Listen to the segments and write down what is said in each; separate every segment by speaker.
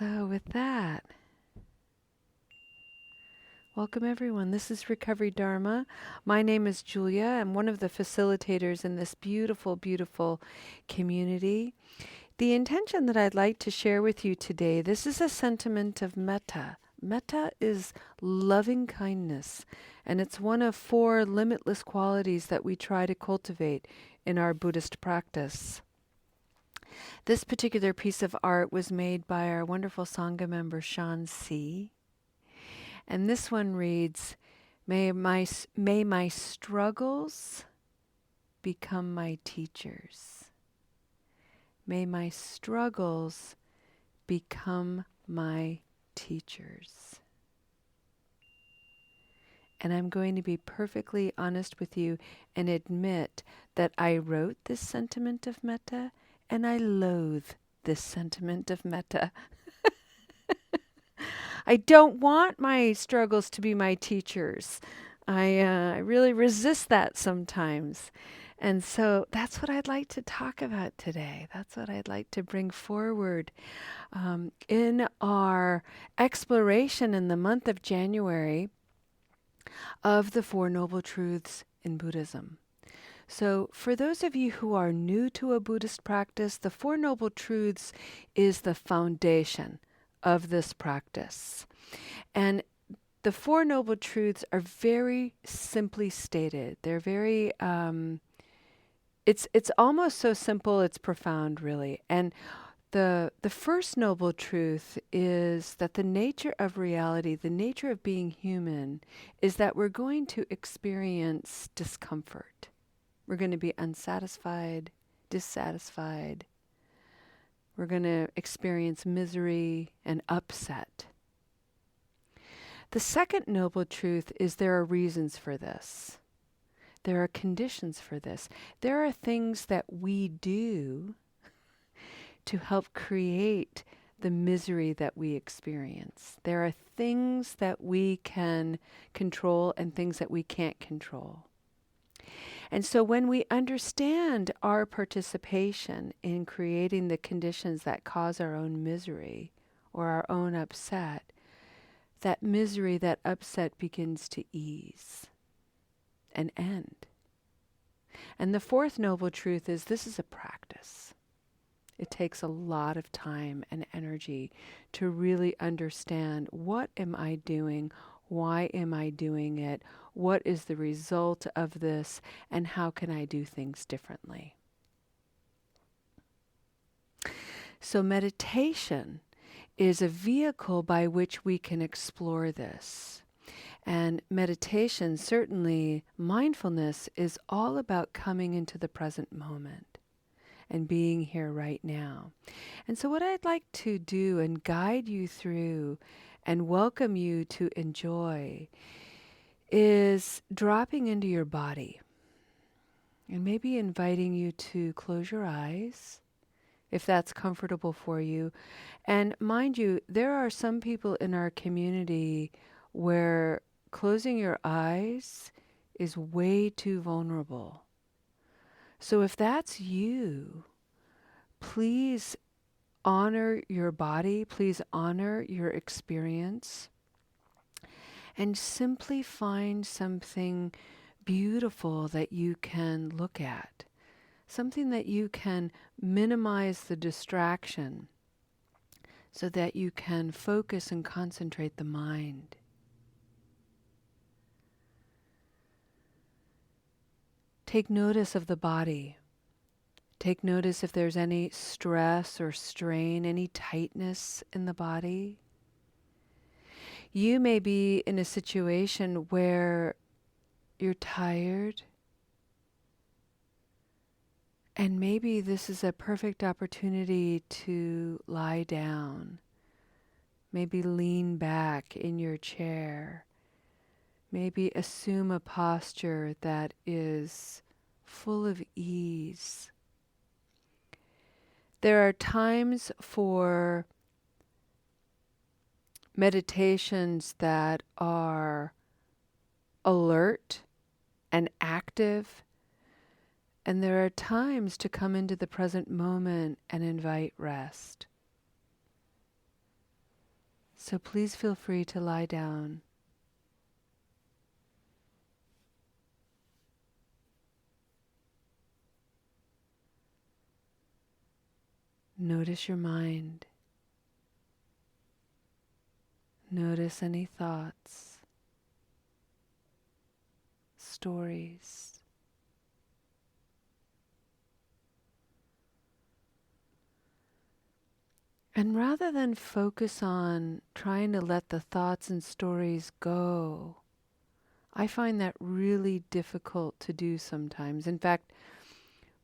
Speaker 1: So with that, welcome everyone. This is Recovery Dharma. My name is Julia. I'm one of the facilitators in this beautiful, beautiful community. The intention that I'd like to share with you today, this is a sentiment of metta. Metta is loving kindness, and it's one of 4 limitless qualities that we try to cultivate in our Buddhist practice. This particular piece of art was made by our wonderful Sangha member, Shan Si. And this one reads, may my struggles become my teachers. May my struggles become my teachers. And I'm going to be perfectly honest with you and admit that I wrote this sentiment of metta and I loathe this sentiment of metta. I don't want my struggles to be my teachers. I really resist that sometimes. And so that's what I'd like to talk about today. That's what I'd like to bring forward in our exploration in the month of January of the Four Noble Truths in Buddhism. So for those of you who are new to a Buddhist practice, the Four Noble Truths is the foundation of this practice. And the Four Noble Truths are very simply stated. They're very, it's almost so simple it's profound, really. And the first noble truth is that the nature of reality, the nature of being human, is that we're going to experience discomfort. We're going to be unsatisfied, dissatisfied. We're going to experience misery and upset. The second noble truth is there are reasons for this. There are conditions for this. There are things that we do to help create the misery that we experience. There are things that we can control and things that we can't control. And so when we understand our participation in creating the conditions that cause our own misery or our own upset, that misery, that upset begins to ease and end. And the fourth noble truth is this is a practice. It takes a lot of time and energy to really understand, what am I doing? Why am I doing it? What is the result of this? And how can I do things differently? So meditation is a vehicle by which we can explore this. And meditation, certainly mindfulness, is all about coming into the present moment and being here right now. And so what I'd like to do and guide you through and welcome you to enjoy is dropping into your body and maybe inviting you to close your eyes if that's comfortable for you. And mind you, there are some people in our community where closing your eyes is way too vulnerable. So if that's you, please honor your body, please honor your experience, and simply find something beautiful that you can look at, something that you can minimize the distraction so that you can focus and concentrate the mind. Take notice of the body. Take notice if there's any stress or strain, any tightness in the body. You may be in a situation where you're tired, and maybe this is a perfect opportunity to lie down. Maybe lean back in your chair. Maybe assume a posture that is full of ease. There are times for meditations that are alert and active, and there are times to come into the present moment and invite rest. So please feel free to lie down. Notice your mind. Notice any thoughts, stories. And rather than focus on trying to let the thoughts and stories go, I find that really difficult to do sometimes. In fact,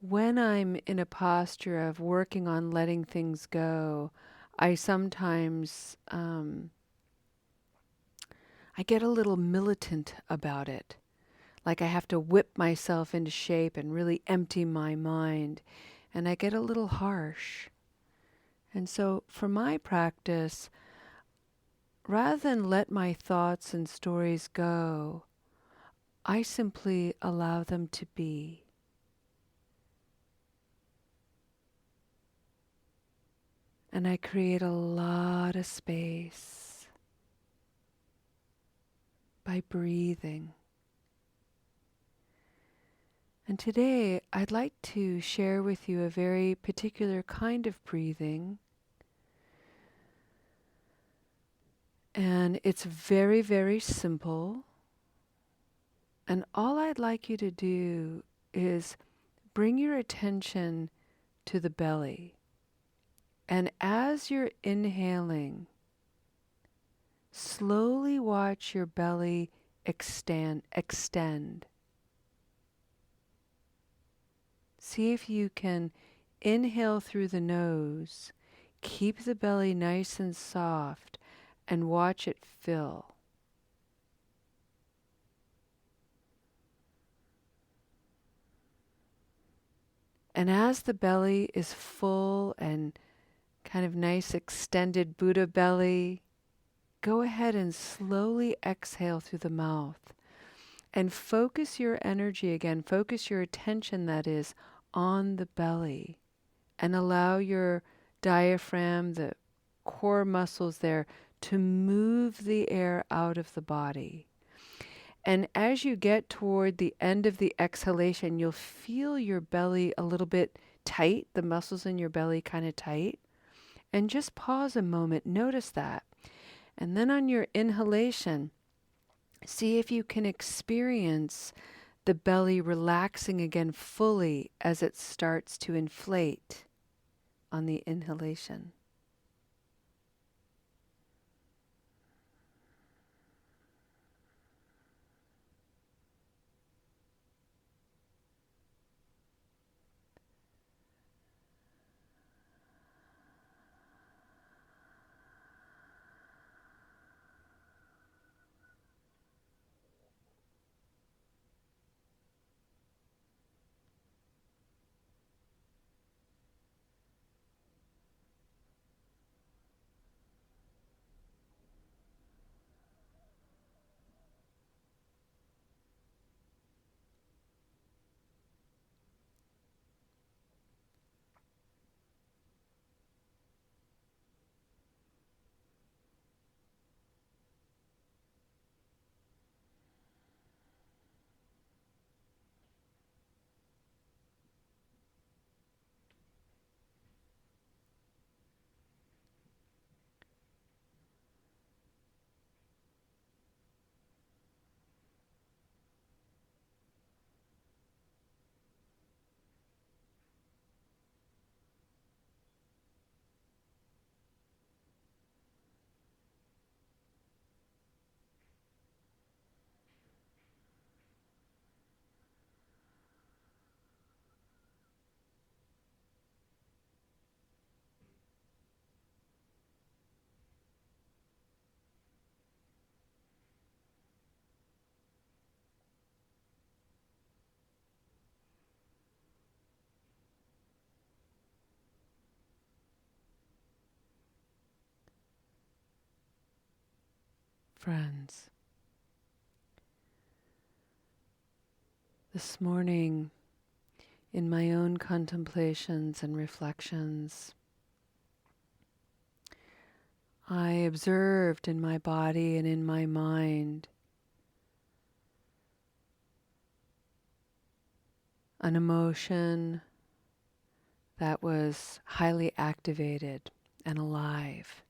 Speaker 1: when I'm in a posture of working on letting things go, I sometimes I get a little militant about it. Like I have to whip myself into shape and really empty my mind. And I get a little harsh. And so for my practice, rather than let my thoughts and stories go, I simply allow them to be. And I create a lot of space by breathing. And today I'd like to share with you a very particular kind of breathing. And it's very, very simple. And all I'd like you to do is bring your attention to the belly. And as you're inhaling, slowly watch your belly extend. See if you can inhale through the nose, keep the belly nice and soft, and watch it fill. And as the belly is full and kind of nice extended Buddha belly, go ahead and slowly exhale through the mouth. And focus your energy again, focus your attention, that is, on the belly. And allow your diaphragm, the core muscles there, to move the air out of the body. And as you get toward the end of the exhalation, you'll feel your belly a little bit tight, the muscles in your belly kind of tight. And just pause a moment, notice that. And then on your inhalation, see if you can experience the belly relaxing again fully as it starts to inflate on the inhalation. Friends, this morning, in my own contemplations and reflections, I observed in my body and in my mind an emotion that was highly activated and alive.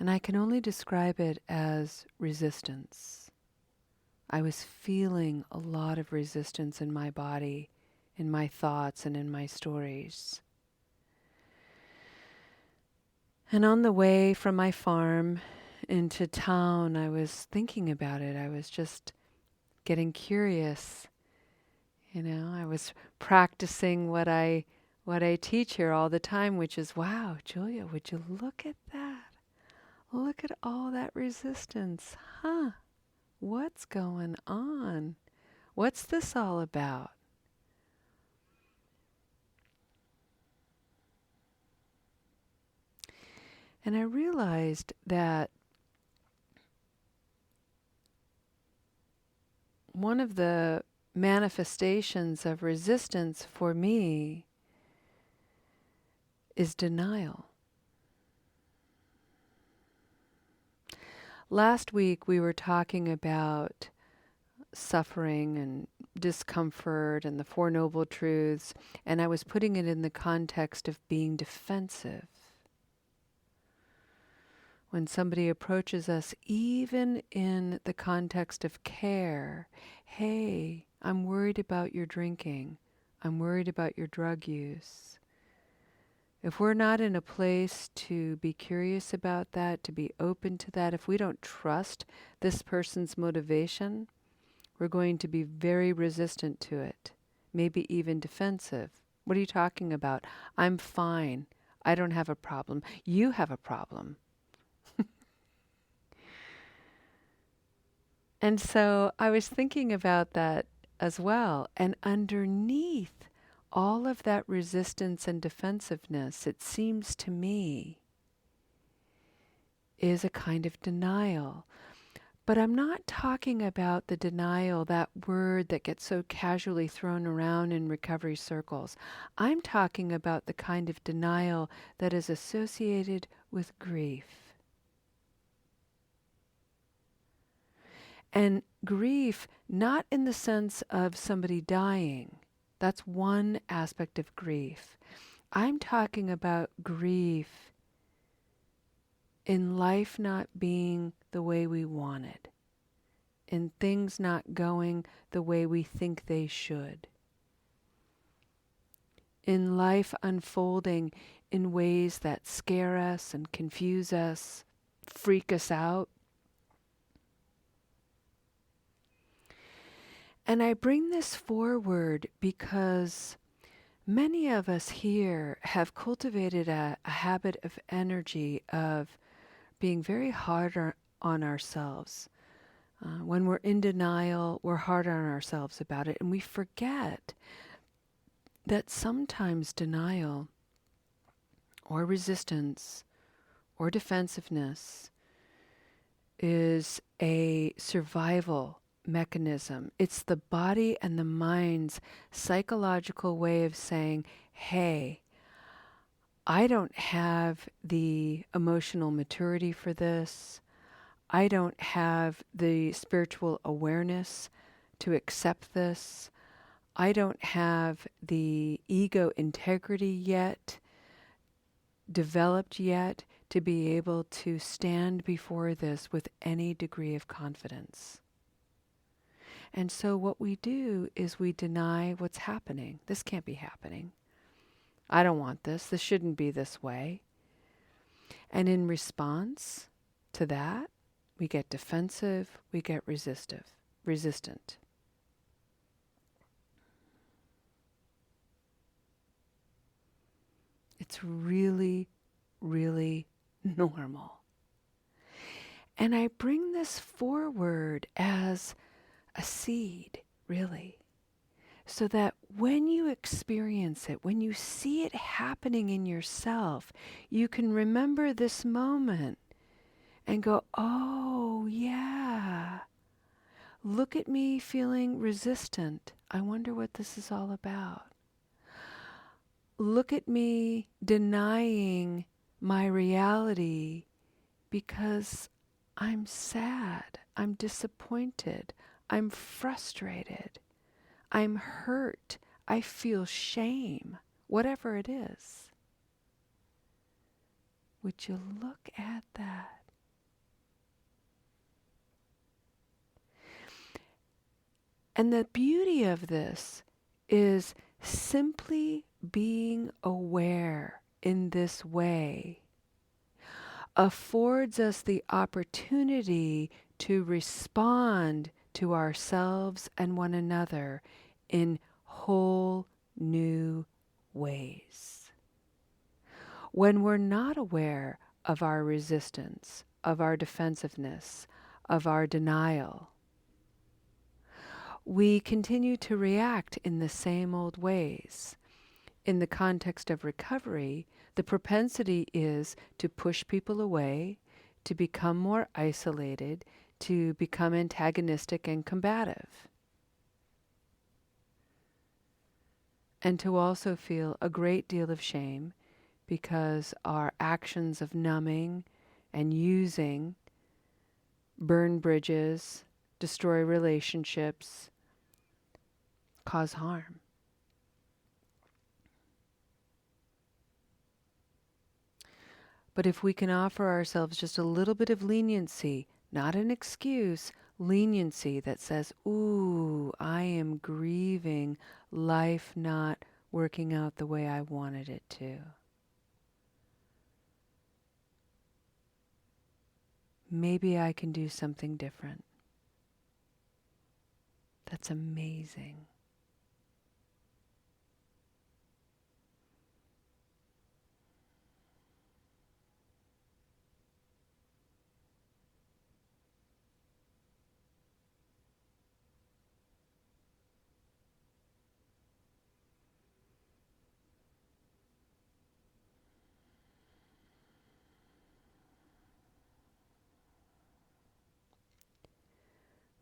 Speaker 1: And I can only describe it as resistance. I was feeling a lot of resistance in my body, in my thoughts, and in my stories. And on the way from my farm into town, I was thinking about it. I was just getting curious. I was practicing what I teach here all the time, which is, wow, Julia, would you look at that? Look at all that resistance. Huh? What's going on? What's this all about? And I realized that one of the manifestations of resistance for me is denial. Last week we were talking about suffering and discomfort and the Four Noble Truths, and I was putting it in the context of being defensive. When somebody approaches us, even in the context of care, hey, I'm worried about your drinking. I'm worried about your drug use. If we're not in a place to be curious about that, to be open to that, if we don't trust this person's motivation, we're going to be very resistant to it, maybe even defensive. What are you talking about? I'm fine. I don't have a problem. You have a problem. And so I was thinking about that as well. And underneath all of that resistance and defensiveness, it seems to me, is a kind of denial. But I'm not talking about the denial, that word that gets so casually thrown around in recovery circles. I'm talking about the kind of denial that is associated with grief. And grief, not in the sense of somebody dying. That's one aspect of grief. I'm talking about grief in life not being the way we wanted, in things not going the way we think they should, in life unfolding in ways that scare us and confuse us, freak us out. And I bring this forward because many of us here have cultivated a habit of energy of being very hard on ourselves. When we're in denial, we're hard on ourselves about it, and we forget that sometimes denial or resistance or defensiveness is a survival mechanism. It's the body and the mind's psychological way of saying, hey, I don't have the emotional maturity for this. I don't have the spiritual awareness to accept this. I don't have the ego integrity yet, developed yet, to be able to stand before this with any degree of confidence. And so what we do is we deny what's happening. This can't be happening. I don't want this. This shouldn't be this way. And in response to that, we get defensive, we get resistant. It's really, really normal. And I bring this forward as a seed, really, so that when you experience it, when you see it happening in yourself, you can remember this moment and go, oh, yeah, look at me feeling resistant. I wonder what this is all about. Look at me denying my reality because I'm sad, I'm disappointed, I'm frustrated, I'm hurt, I feel shame, whatever it is. Would you look at that? And the beauty of this is simply being aware in this way affords us the opportunity to respond to ourselves and one another in whole new ways. When we're not aware of our resistance, of our defensiveness, of our denial, we continue to react in the same old ways. In the context of recovery, the propensity is to push people away, to become more isolated, to become antagonistic and combative, and to also feel a great deal of shame because our actions of numbing and using burn bridges, destroy relationships, cause harm. But if we can offer ourselves just a little bit of leniency, not an excuse, leniency that says, ooh, I am grieving life not working out the way I wanted it to. Maybe I can do something different. That's amazing.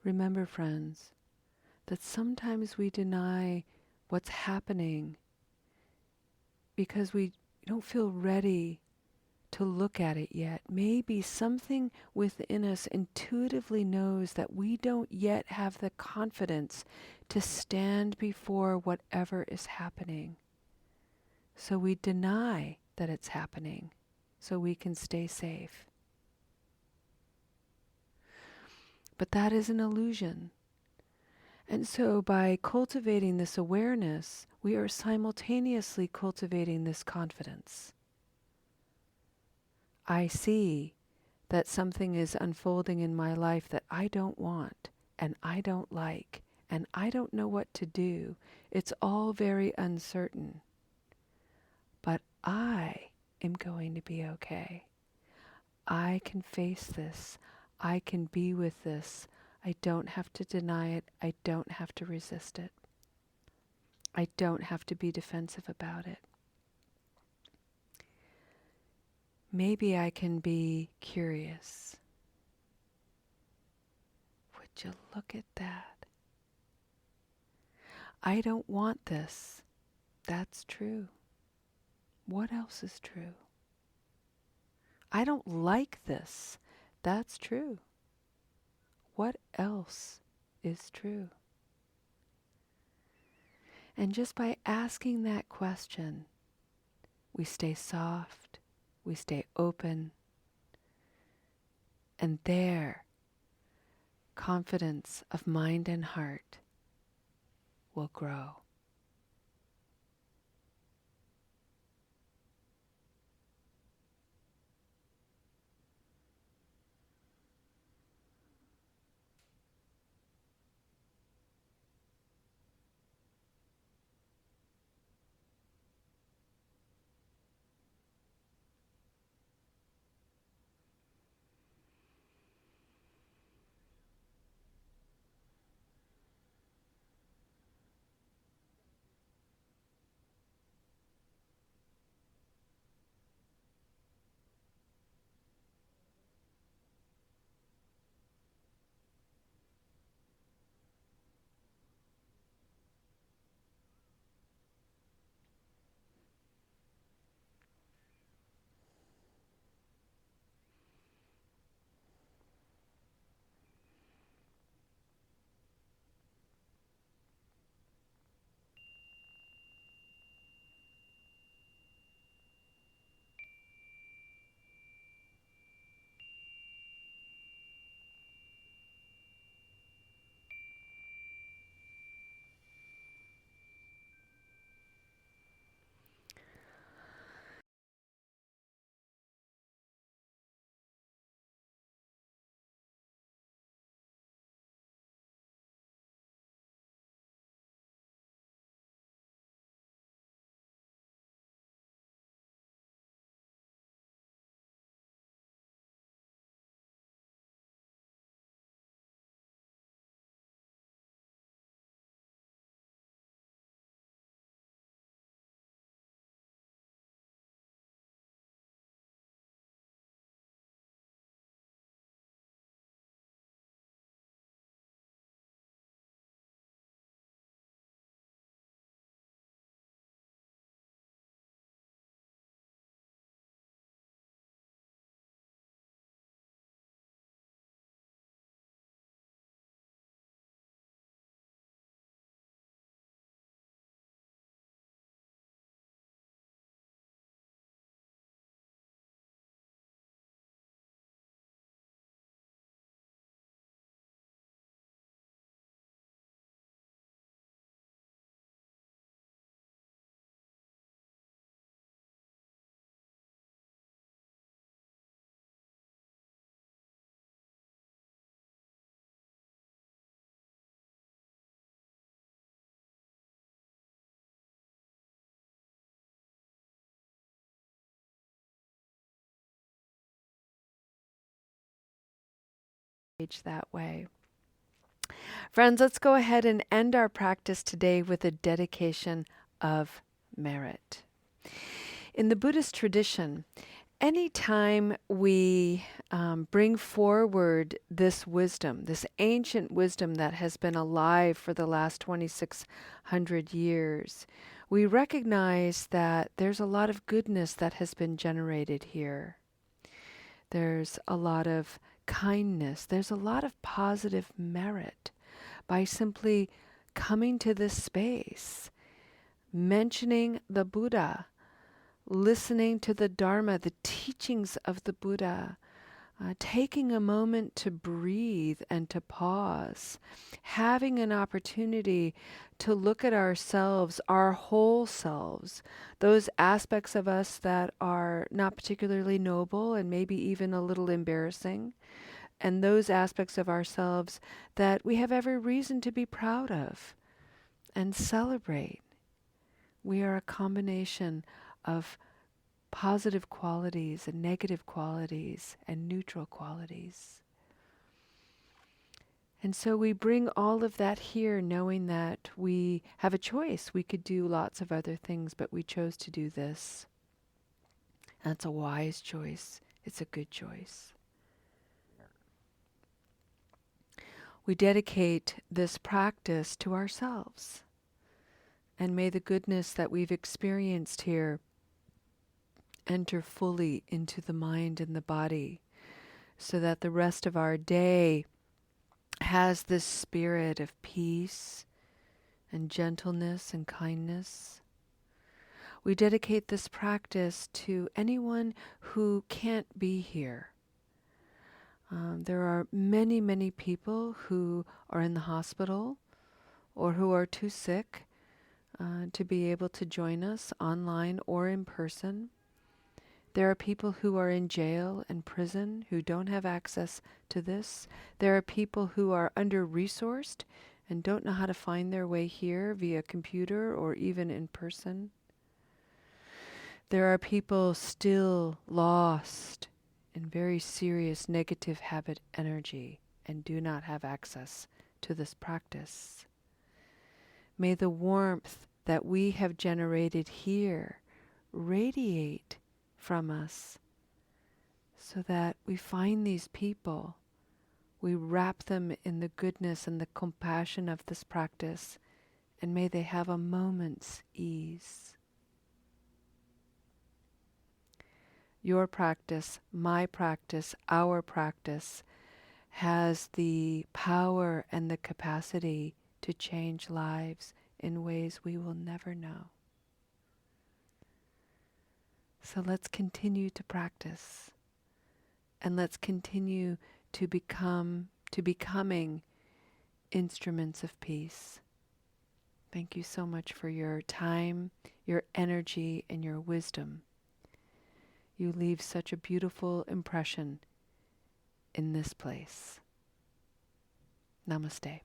Speaker 1: Remember, friends, that sometimes we deny what's happening because we don't feel ready to look at it yet. Maybe something within us intuitively knows that we don't yet have the confidence to stand before whatever is happening. So we deny that it's happening so we can stay safe. But that is an illusion. And so by cultivating this awareness, we are simultaneously cultivating this confidence. I see that something is unfolding in my life that I don't want and I don't like and I don't know what to do. It's all very uncertain. But I am going to be okay. I can face this. I can be with this. I don't have to deny it. I don't have to resist it. I don't have to be defensive about it. Maybe I can be curious. Would you look at that? I don't want this. That's true. What else is true? I don't like this. That's true. What else is true? And just by asking that question, we stay soft, we stay open, and there, confidence of mind and heart will grow. that way. Friends, let's go ahead and end our practice today with a dedication of merit. In the Buddhist tradition, anytime we bring forward this wisdom, this ancient wisdom that has been alive for the last 2,600 years, we recognize that there's a lot of goodness that has been generated here. There's a lot of kindness. There's a lot of positive merit by simply coming to this space, mentioning the Buddha, listening to the Dharma, the teachings of the Buddha, taking a moment to breathe and to pause, having an opportunity to look at ourselves, our whole selves, those aspects of us that are not particularly noble and maybe even a little embarrassing, and those aspects of ourselves that we have every reason to be proud of and celebrate. We are a combination of positive qualities and negative qualities and neutral qualities. And so we bring all of that here knowing that we have a choice. We could do lots of other things, but we chose to do this. That's a wise choice. It's a good choice. We dedicate this practice to ourselves. And may the goodness that we've experienced here enter fully into the mind and the body so that the rest of our day has this spirit of peace and gentleness and kindness. We dedicate this practice to anyone who can't be here. There are many, many people who are in the hospital or who are too sick to be able to join us online or in person. There are people who are in jail and prison who don't have access to this. There are people who are under-resourced and don't know how to find their way here via computer or even in person. There are people still lost in very serious negative habit energy and do not have access to this practice. May the warmth that we have generated here radiate from us so that we find these people, we wrap them in the goodness and the compassion of this practice, and may they have a moment's ease. Your practice, my practice, our practice has the power and the capacity to change lives in ways we will never know. So let's continue to practice, and let's continue to becoming instruments of peace. Thank you so much for your time, your energy, and your wisdom. You leave such a beautiful impression in this place. Namaste.